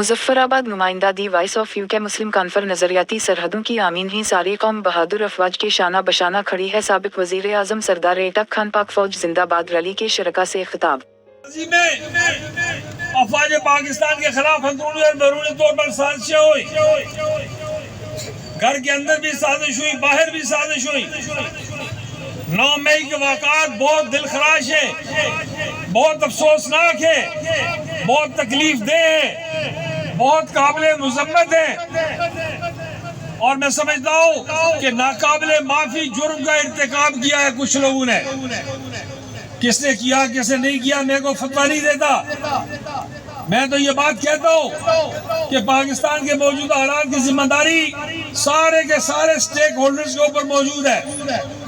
मुजफ्फराबाद नुमाइंदा the voice of UK Muslim confer नजरियाती सरहदों की आमीन ही सारी कौम बहादुर अफवाज के शाना बशाना खड़ी है। साबिक वजीर आजम सरदार एटक खान पाक फौज जिंदाबाद रैली के शरका से खिताब। अफवाज पाकिस्तान के खिलाफ अंदरूनी और बैरूनी तौर पर साजिशें हुई, घर के अंदर भी साजिश हुई, बाहर भी साजिश हुई। 9 मई के वाक़ात बहुत दिलखराश है, बहुत अफसोसनाक है, बहुत तकलीफ दे है, बहुत काबिल मुज़म्मत है। और मैं समझता हूँ कि नाकाबिले माफी जुर्म का इर्तिकाब किया है कुछ लोगों ने। किसने किया किसने नहीं किया मैं को फतवा नहीं देता। मैं तो ये बात कहता हूँ कि पाकिस्तान के मौजूदा हालात की जिम्मेदारी सारे के सारे स्टेक होल्डर्स के ऊपर मौजूद है।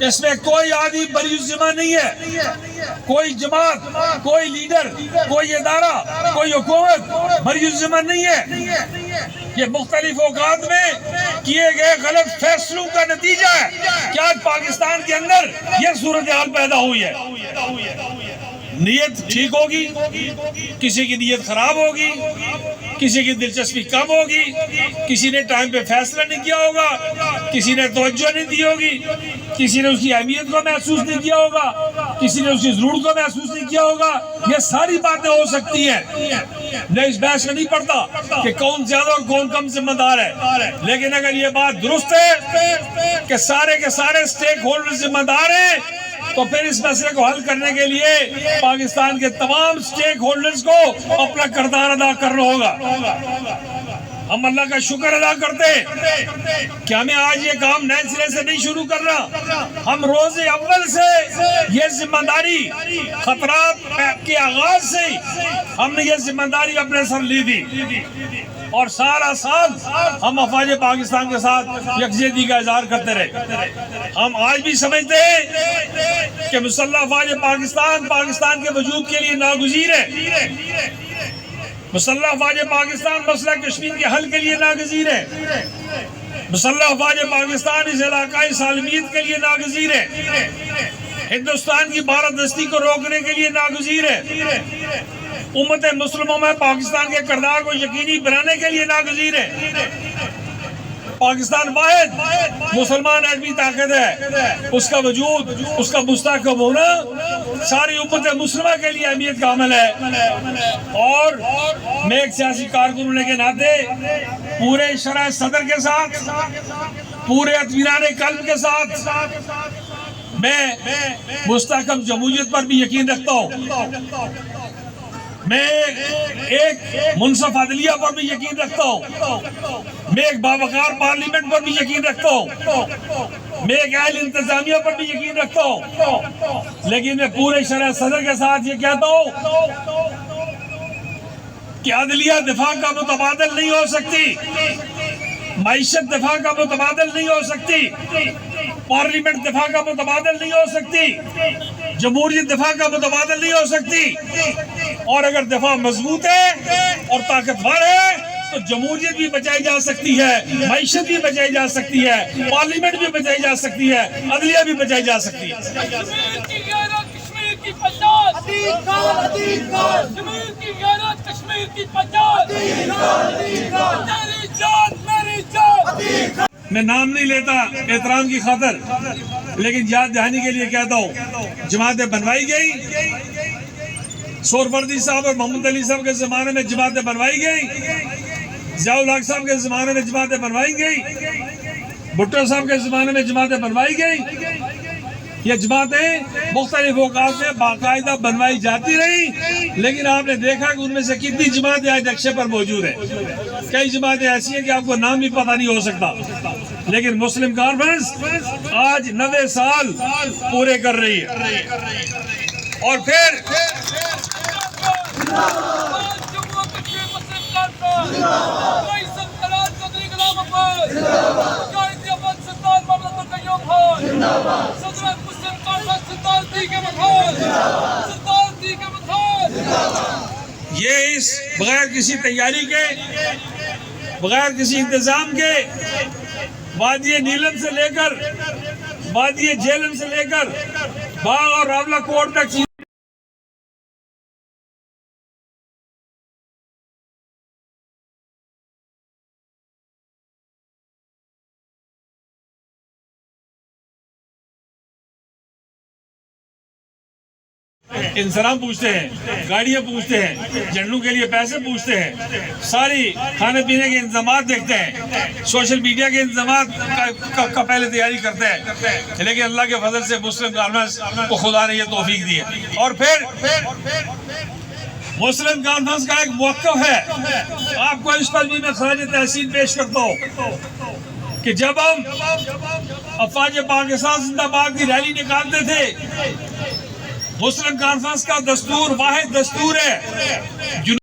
इसमें कोई आदमी बरीउस जिम्मा नहीं है, कोई जमात, कोई लीडर, कोई इदारा, कोई हुकूमत बरीउस जिम्मा नहीं है। ये मुख्तलिफ औकात में किए गए गलत फैसलों का नतीजा है कि आज पाकिस्तान के अंदर ये सूरत हाल पैदा हुई है। नीयत ठीक होगी, किसी की नीयत खराब होगी, किसी की दिलचस्पी कम होगी, किसी ने टाइम पे फैसला नहीं किया होगा, किसी ने तवज्जो नहीं दी होगी, किसी ने उसकी अहमियत को महसूस नहीं किया होगा, किसी ने उसकी जरूरत को महसूस नहीं किया होगा। ये सारी बातें हो सकती हैं। मैं इस बहस में नहीं पड़ता कि कौन ज्यादा और कौन कम जिम्मेदार है, लेकिन अगर ये बात दुरुस्त है कि सारे के सारे स्टेक होल्डर जिम्मेदार हैं तो फिर इस मसले को हल करने के लिए पाकिस्तान के तमाम स्टेक होल्डर्स को अपना किरदार अदा करना होगा। हम अल्लाह का शुक्र अदा करते कि हमें आज ये काम नए सिरे से नहीं शुरू करना। हम रोज़े अव्वल से ये जिम्मेदारी खतरात के आगाज से हमने ये जिम्मेदारी अपने सर ली थी और सारा साल हम अफवाज पाकिस्तान के साथ यकजहती का इजहार करते रहे। हम आज भी समझते हैं कि मुसल्लह अफवाज पाकिस्तान के वजूद के लिए नागुज़ीर है। मुसल्लह अफवाज पाकिस्तान मसला कश्मीर के हल के लिए नागुज़ीर है। मुसल्लह अफवाज पाकिस्तान इस इलाकाई सालमियत के लिए नागुज़ीर है। हिंदुस्तान की बारादस्ती को रोकने के लिए नागुज़ीर है। उम्मत मुस्लिमों में पाकिस्तान के किरदार को यकीनी बनाने के लिए नागुज़ीर है। पाकिस्तान वाहिद मुसलमान आदमी ताकत है, उसका वजूद, उसका मुस्तहकम होना सारी उम्मत मुस्लिमा के लिए अहमियत का अमल है। और मैं एक सियासी कारकुन होने के नाते पूरे शरह सदर के साथ, पूरे इत्मीनान कल्ब के साथ मैं मुस्तहकम जमहूरियत पर भी यकीन रखता हूँ। मैं एक मुनसफ अदलिया पर भी यकीन रखता हूँ। मैं एक बावकार पार्लियामेंट पर भी यकीन रखता हूँ। मैं एक अहल इंतजामिया पर भी यकीन रखता हूँ। लेकिन मैं पूरे शरह सदर के साथ ये कहता हूँ कि अदलिया दिफा का मुतबादल नहीं हो सकती, मईशत दिफा का मुतबादल नहीं हो सकती, पार्लियामेंट दिफा का मुतबादल नहीं हो सकती, जमहूरियत दिफा का मुतबादल नहीं हो सकती। और अगर दिफा मजबूत है और ताकतवर है तो जमहूरियत भी बचाई जा सकती है, मईशत भी बचाई जा सकती है, पार्लियामेंट भी बचाई जा सकती है, अदलिया भी बचाई जा सकती है। मैं नाम नहीं लेता एहतराम की खातर, लेकिन याद दहानी के लिए कहता हूँ जमातें बनवाई गई। सोरवर्दी साहब और मोहम्मद अली साहब के जमाने में जमातें बनवाई गई, ज़ियाउल हक साहब के जमाने में जमातें बनवाई गई, भुट्टो साहब के जमाने में जमातें बनवाई गई। ये जमातें मुख्तलिफ औकात में बाकायदा बनवाई जाती रही, लेकिन आपने देखा कि उनमें से कितनी जमातें आज नक्शे पर मौजूद है। कई जमातें ऐसी हैं कि आपको नाम भी पता नहीं हो सकता, लेकिन मुस्लिम कॉन्फ्रेंस आज 90 साल पूरे कर रही है। और फिर ये इस बगैर किसी तैयारी के, बगैर किसी इंतजाम के वादी नीलम से लेकर वादी झेलम से लेकर बाग और रावला कोट तक इंतजाम पूछते हैं, गाड़ियाँ पूछते हैं, झंडों के लिए पैसे पूछते हैं, सारी खाने पीने के इंतजाम देखते हैं, सोशल मीडिया के इंतजाम का पहले तैयारी करते हैं। लेकिन अल्लाह के फजल से मुस्लिम कॉन्फ्रेंस को खुदा ने ये तौफीक दी है। और फिर मुस्लिम कॉन्फ्रेंस का एक मौक़िफ़ है, आपको इस पर भी मैं खराज तहसीन पेश करता हूँ कि जब हम अफवाज पाकिस्तान जिंदाबाद की रैली निकालते थे, मुस्लिम कॉन्फ्रेंस का दस्तूर वाहिद दस्तूर है